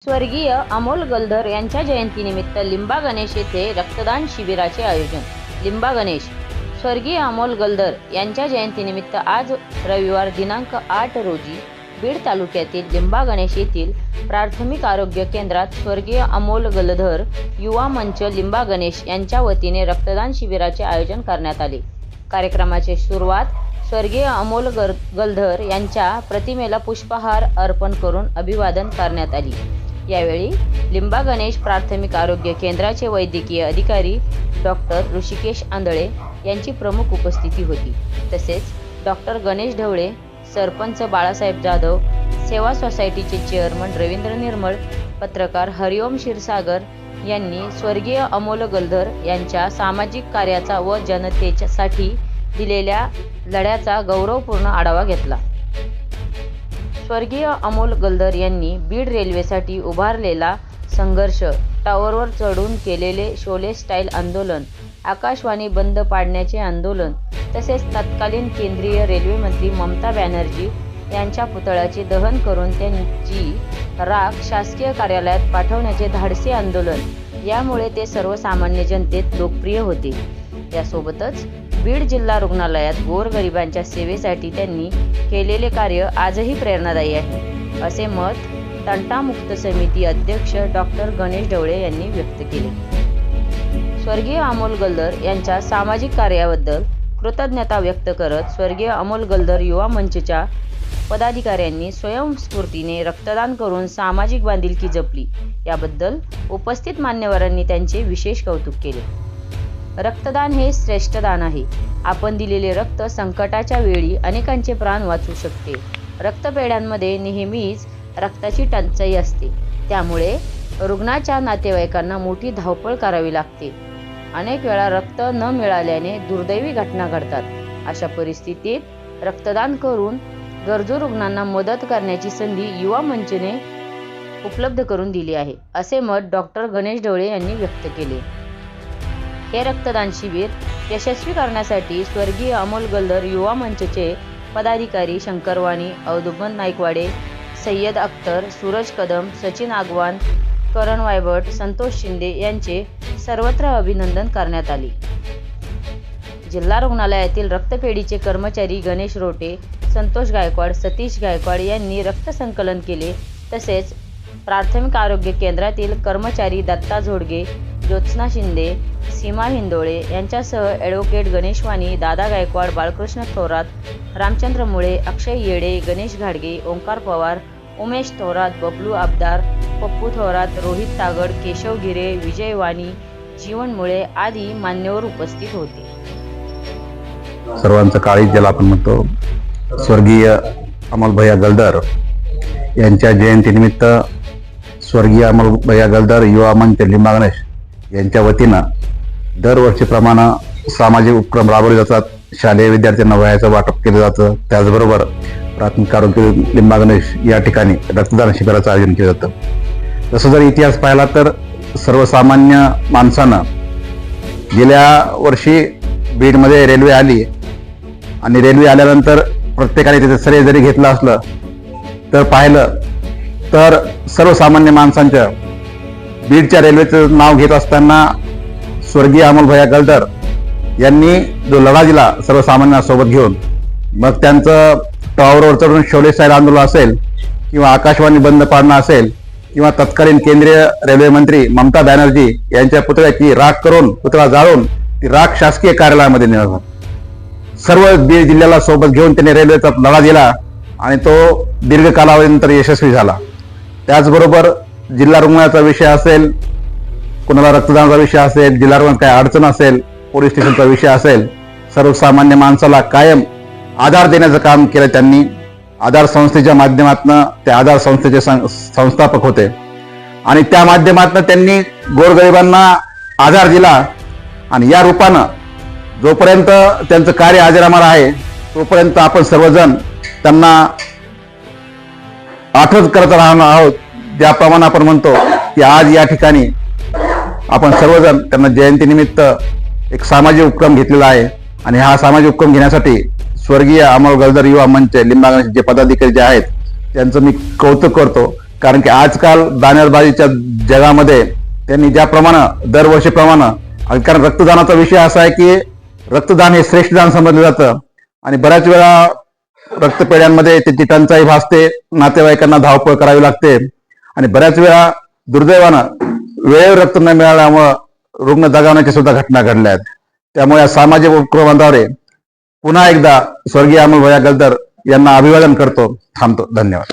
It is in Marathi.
स्वर्गीय अमोल गलधर यांच्या जयंतीनिमित्त लिंबा गणेश येथे रक्तदान शिबिराचे आयोजन. लिंबा गणेश. स्वर्गीय अमोल गलधर यांच्या जयंतीनिमित्त आज रविवार दिनांक 8 रोजी बीड तालुक्यातील लिंबा गणेश येथील प्राथमिक आरोग्य केंद्रात स्वर्गीय अमोल गलधर युवा मंच लिंबा गणेश यांच्या वतीने रक्तदान शिबिराचे आयोजन करण्यात आले. कार्यक्रमाची सुरुवात स्वर्गीय अमोल गलधर यांच्या प्रतिमेला पुष्पहार अर्पण करून अभिवादन करण्यात आली. यावेळी लिंबा गणेश प्राथमिक आरोग्य केंद्राचे वैद्यकीय अधिकारी डॉक्टर ऋषिकेश आंधळे यांची प्रमुख उपस्थिती होती. तसेच डॉक्टर गणेश ढवळे, सरपंच बाळासाहेब जाधव, सेवा सोसायटीचे चेअरमन रवींद्र निर्मळ, पत्रकार हरिओम क्षीरसागर यांनी स्वर्गीय अमोल गलधर यांच्या सामाजिक कार्याचा व जनतेसाठी दिलेल्या लढ्याचा गौरवपूर्ण आढावा घेतला. स्वर्गीय अमोल गलधर यांनी बीड रेल्वेसाठी उभारलेला संघर्ष, टावरवर चढून केलेले शोले स्टाईल आंदोलन, आकाशवाणी बंद पाडण्याचे आंदोलन, तसेच तत्कालीन केंद्रीय रेल्वे मंत्री ममता बॅनर्जी यांच्या पुतळ्याचे दहन करून त्यांची राख शासकीय कार्यालयात पाठवण्याचे धाडसी आंदोलन, यामुळे ते सर्वसामान्य जनतेत लोकप्रिय होते. यासोबतच बीड जिल्हा रुग्णालयात गोरगरिबांच्या सेवेसाठी त्यांनी केलेले कार्य आजही प्रेरणादायी आहे, असे मत तंटामुक्त समिती अध्यक्ष डॉक्टर गणेश ढवळे यांनी व्यक्त केले. स्वर्गीय अमोल गलधर यांच्या सामाजिक कार्याबद्दल कृतज्ञता व्यक्त करत स्वर्गीय अमोल गलधर युवा मंचच्या पदाधिकाऱ्यांनी स्वयंस्फूर्तीने रक्तदान करून सामाजिक बांधिलकी जपली. याबद्दल उपस्थित मान्यवरांनी त्यांचे विशेष कौतुक केले. रक्तदान हे श्रेष्ठ दान आहे. आपण दिलेले रक्त संकटाच्या वेळी अनेकांचे प्राण वाचवू शकते. रक्तपेढ्यांमध्ये नेहमीच रक्ताची टंचाई असते, त्यामुळे रुग्णाच्या नातेवाईकांना मोठी धावपळ करावी लागते. अनेक वेळा रक्त न मिळाल्याने दुर्दैवी घटना घडतात. अशा परिस्थितीत रक्तदान करून गरजू रुग्णांना मदत करण्याची संधी युवा मंचने उपलब्ध करून दिली आहे, असे मत डॉक्टर गणेश ढवळे यांनी व्यक्त केले. हे रक्तदान शिबिर यशस्वी करण्यासाठी स्वर्गीय अमोल गलधर युवा मंचचे पदाधिकारी शंकरवाणी, औदुंबर नाईकवाडे, सय्यद अख्तर, सूरज कदम, सचिन आगवान, करण वायभट, संतोष शिंदे यांचे सर्वत्र अभिनंदन करण्यात आले. जिल्हा रुग्णालयातील रक्तपेढीचे कर्मचारी गणेश रोटे, संतोष गायकवाड, सतीश गायकवाड यांनी रक्त संकलन केले. तसेच प्राथमिक आरोग्य केंद्रातील कर्मचारी दत्ता झोडगे, ज्योत्स्ना शिंदे, सीमा हिंदोळे यांच्यासह ॲडव्होकेट गणेश वाणी, दादा गायकवाड, बाळकृष्ण थोरात, रामचंद्र मुळे, अक्षय येडे, गणेश घाडगे, ओंकार पवार, उमेश थोरात, बबलू आबदार, पप्पू थोरात, रोहित तागड, केशव गिरे, विजय वाणी, जीवन मुळे आदी मान्यवर उपस्थित होते. सर्वांचं काळीज ज्याला आपण म्हणतो, स्वर्गीय अमोल भैया गलधर यांच्या जयंतीनिमित्त स्वर्गीय अमोल भैया गलधर युवा मंच लिंबा गणेश यांच्या वतीनं दरवर्षीप्रमाणे सामाजिक उपक्रम राबवले जातात. शालेय विद्यार्थ्यांना वह्याचं वाटप केलं जातं. त्याचबरोबर प्राथमिक आरोग्य लिंबा गणेश या ठिकाणी रक्तदान शिबिराचं आयोजन केलं जातं. तसं जर इतिहास पाहिला तर सर्वसामान्य माणसानं गेल्या वर्षी बीडमध्ये रेल्वे आली आणि रेल्वे आल्यानंतर प्रत्येकाने तिथे श्रेय जरी घेतलं असलं तर पाहिलं तर सर्वसामान्य माणसांच्या बीडच्या रेल्वेचं नाव घेत असताना स्वर्गीय अमोल भैया गलधर यांनी जो लढा दिला सर्वसामान्यांसोबत घेऊन, मग त्यांचं टावरवर चढून शोले स्टाईल आंदोलन असेल किंवा आकाशवाणी बंद पाडणं असेल किंवा तत्कालीन केंद्रीय रेल्वे मंत्री ममता बॅनर्जी यांच्या पुतळ्याची राख करून, पुतळा जाळून ती राख शासकीय कार्यालयामध्ये नेणार, सर्व बीड जिल्ह्याला सोबत घेऊन त्यांनी रेल्वेचा लढा दिला आणि तो दीर्घ कालावधीनंतर यशस्वी झाला. त्याचबरोबर जिल्हा रुग्णालयाचा विषय असेल, कोणाला रक्तदानाचा विषय असेल, जिल्हा रुग्णालयात काही अडचण असेल, पोलीस स्टेशनचा विषय असेल, सर्वसामान्य माणसाला कायम आधार देण्याचं काम केलं त्यांनी. आधार संस्थेच्या माध्यमातून ते आधार संस्थेचे संस्थापक होते आणि त्या माध्यमातून त्यांनी गोरगरिबांना आधार दिला. आणि या रूपानं जोपर्यंत त्यांचं कार्य अजरामर आहे तोपर्यंत आपण सर्वजण त्यांना आठवण करत राहणार आहोत. ज्याप्रमाणे आपण म्हणतो की आज या ठिकाणी आपण सर्वजण त्यांना जयंतीनिमित्त एक सामाजिक उपक्रम घेतलेला आहे आणि हा सामाजिक उपक्रम घेण्यासाठी स्वर्गीय अमोल गलधर युवा मंच लिंबा गणेश जे पदाधिकारी जे आहेत त्यांचं मी कौतुक करतो कारण की आजकाल दानरबाजीच्या जगामध्ये त्यांनी ज्याप्रमाणे दरवर्षीप्रमाणे, कारण रक्तदानाचा विषय असा आहे की रक्तदान हे श्रेष्ठ दान समजलं जातं आणि बऱ्याच वेळा रक्तपेढ्यांमध्ये त्याची टंचाई भासते, नातेवाईकांना धावपळ करावी लागते आणि बऱ्याच वेळा दुर्दैवानं वेळेवर रक्त न मिळाल्यामुळं रुग्ण दगावण्याच्या सुद्धा घटना घडल्या आहेत. त्यामुळे या सामाजिक उपक्रमाद्वारे पुन्हा एकदा स्वर्गीय अमोल भैया गलदर यांना अभिवादन करतो. थांबतो. धन्यवाद.